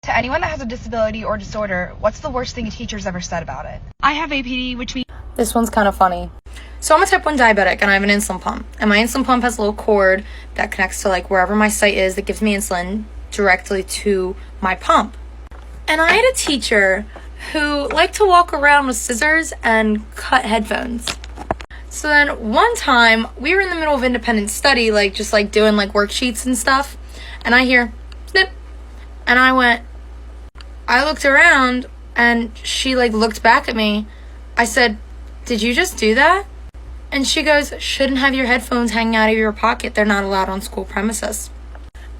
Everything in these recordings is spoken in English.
To anyone that has a disability or disorder, what's the worst thing a teacher's ever said about it? I have APD, which means... This one's kind of funny. So I'm a type 1 diabetic and I have an insulin pump. And my insulin pump has a little cord that connects to like wherever my site is that gives me insulin directly to my pump. And I had a teacher who liked to walk around with scissors and cut headphones. So then one time we were in the middle of independent study, like just like doing like worksheets and stuff. And I hear snip. And I looked around and she like looked back at me. I said, "Did you just do that?" And she goes, "Shouldn't have your headphones hanging out of your pocket. They're not allowed on school premises."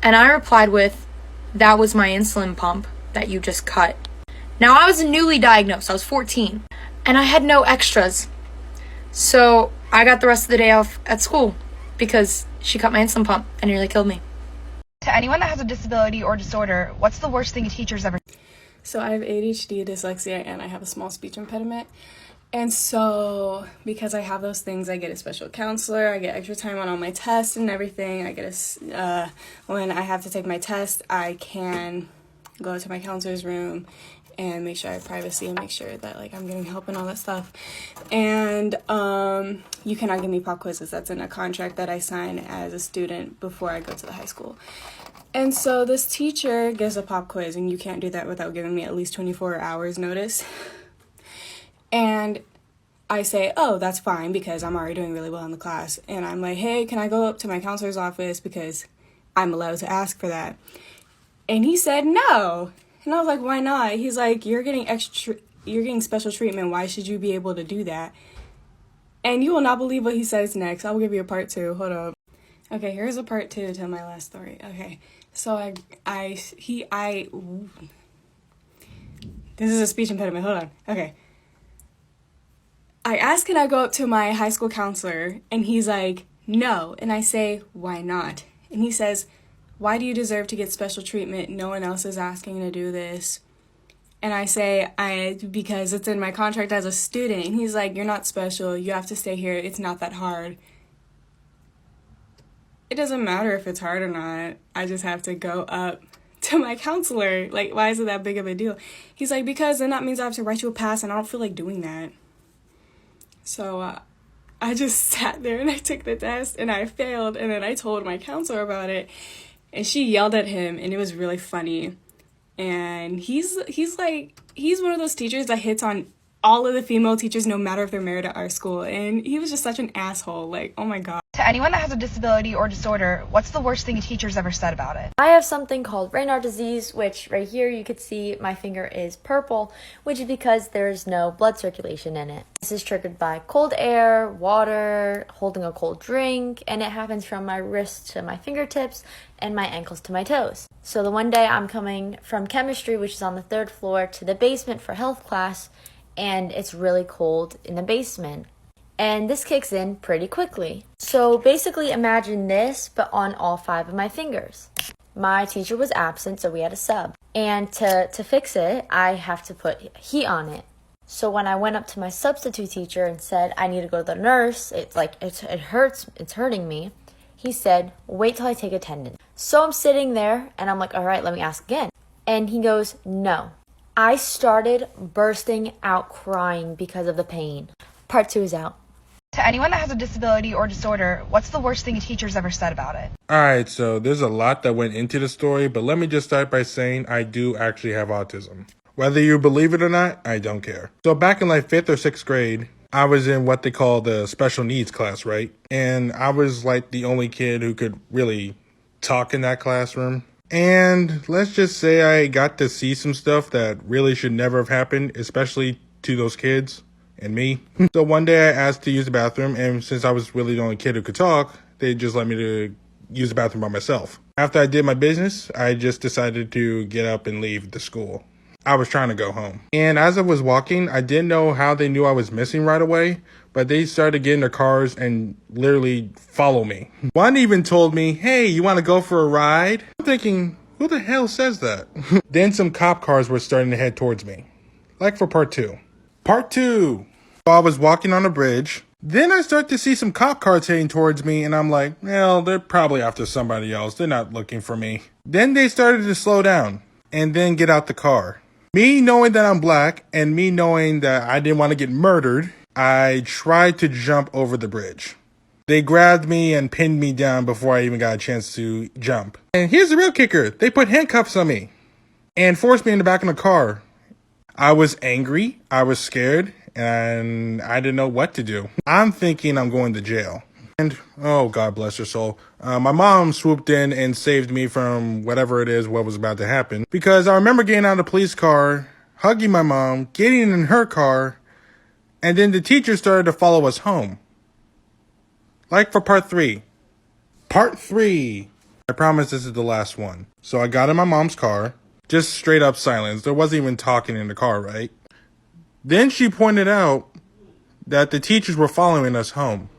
And I replied with, "That was my insulin pump that you just cut." Now I was newly diagnosed. I was 14 and I had no extras. So I got the rest of the day off at school because she cut my insulin pump and nearly killed me. To anyone that has a disability or disorder, what's the worst thing a teacher's ever... So I have ADHD, dyslexia, and I have a small speech impediment. And so because I have those things, I get a special counselor, I get extra time on all my tests and everything. I get when I have to take my test, I can go to my counselor's room and make sure I have privacy and make sure that like I'm getting help and all that stuff. And you cannot give me pop quizzes. That's in a contract that I sign as a student before I go to the high school. And so this teacher gives a pop quiz, and you can't do that without giving me at least 24 hours notice. And I say, "Oh, that's fine," because I'm already doing really well in the class. And I'm like, "Hey, can I go up to my counselor's office because I'm allowed to ask for that?" And he said no. And I was like, "Why not?" He's like, you're getting special treatment. Why should you be able to do that?" And you will not believe what he says next. I will give you a part 2. Hold up. Okay, here's a part 2 to my last story. Okay, so this is a speech impediment. Hold on. Okay. I asked, "Can I go up to my high school counselor?" And he's like, "No." And I say, "Why not?" And he says, "Why do you deserve to get special treatment? No one else is asking to do this." And I say, because it's in my contract as a student. And he's like, "You're not special. You have to stay here. It's not that hard." It doesn't matter if it's hard or not. I just have to go up to my counselor. Like, why is it that big of a deal? He's like, "Because then that means I have to write you a pass, and I don't feel like doing that." So I just sat there and I took the test and I failed. And then I told my counselor about it, and she yelled at him, and it was really funny. And he's one of those teachers that hits on all of the female teachers, no matter if they're married at our school. And he was just such an asshole. Like, oh my God. To anyone that has a disability or disorder, what's the worst thing a teacher's ever said about it? I have something called Raynaud disease, which right here you could see my finger is purple, which is because there's no blood circulation in it. This is triggered by cold air, water, holding a cold drink, and it happens from my wrist to my fingertips and my ankles to my toes. So the one day I'm coming from chemistry, which is on the 3rd floor, to the basement for health class, and it's really cold in the basement. And this kicks in pretty quickly. So basically imagine this, but on all 5 of my fingers. My teacher was absent, so we had a sub. And to fix it, I have to put heat on it. So when I went up to my substitute teacher and said, "I need to go to the nurse, it hurts, it's hurting me," he said, "Wait till I take attendance." So I'm sitting there and I'm like, all right, let me ask again. And he goes, "No." I started bursting out crying because of the pain. Part 2 is out. To anyone that has a disability or disorder, what's the worst thing a teacher's ever said about it? Alright, so there's a lot that went into the story, but let me just start by saying I do actually have autism. Whether you believe it or not, I don't care. So back in like 5th or 6th grade, I was in what they call the special needs class, right? And I was like the only kid who could really talk in that classroom. And let's just say I got to see some stuff that really should never have happened, especially to those kids and me. So one day I asked to use the bathroom, and since I was really the only kid who could talk, they just let me to use the bathroom by myself. After I did my business, I just decided to get up and leave the school. I was trying to go home. And as I was walking, I didn't know how they knew I was missing right away, but they started getting their cars and literally follow me. One even told me, "Hey, you want to go for a ride?" I'm thinking, who the hell says that? Then some cop cars were starting to head towards me. Like for part 2. Part 2. So I was walking on a bridge. Then I start to see some cop cars heading towards me, and I'm like, well, they're probably after somebody else. They're not looking for me. Then they started to slow down. and then get out the car. Me knowing that I'm black and me knowing that I didn't want to get murdered, I tried to jump over the bridge. They grabbed me and pinned me down before I even got a chance to jump. And here's the real kicker. They put handcuffs on me and forced me in the back of the car. I was angry, I was scared, and I didn't know what to do. I'm thinking I'm going to jail. And, oh, God bless her soul, my mom swooped in and saved me from whatever it is what was about to happen. Because I remember getting out of the police car, hugging my mom, getting in her car, and then the teacher started to follow us home. Like for part 3. Part 3! I promise this is the last one. So I got in my mom's car, just straight up silence. There wasn't even talking in the car, right? Then she pointed out that the teachers were following us home.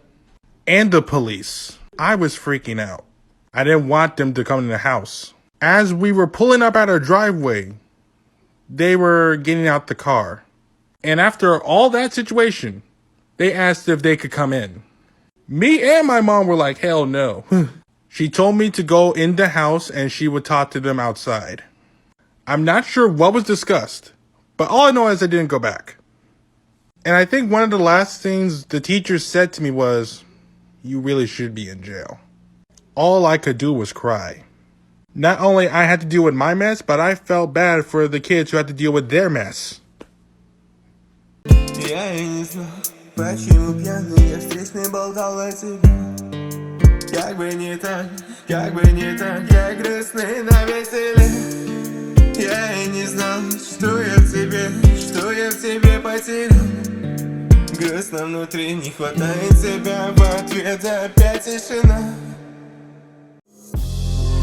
And the police. I was freaking out. I didn't want them to come in the house. As we were pulling up at our driveway, they were getting out the car. And after all that situation, they asked if they could come in. Me and my mom were like, hell no. She told me to go in the house and she would talk to them outside. I'm not sure what was discussed, but all I know is I didn't go back. And I think one of the last things the teacher said to me was, you really should be in jail. All I could do was cry. Not only I had to deal with my mess, but I felt bad for the kids who had to deal with their mess. Я и не знал, почему пьяный я встречный болтал о тебе. Как бы не так, я грустный на веселе. Я и не знал, что я в тебе потерял. Грустно внутри, не хватает тебя, в ответ опять тишина.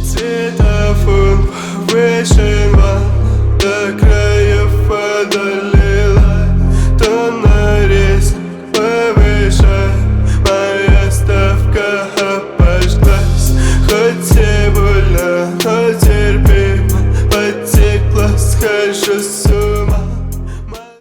Светофор повышила, до краев одолела. Тон на риск повышай, моя ставка обожглась. Хоть и больно, но терпимо, потекла, схожу с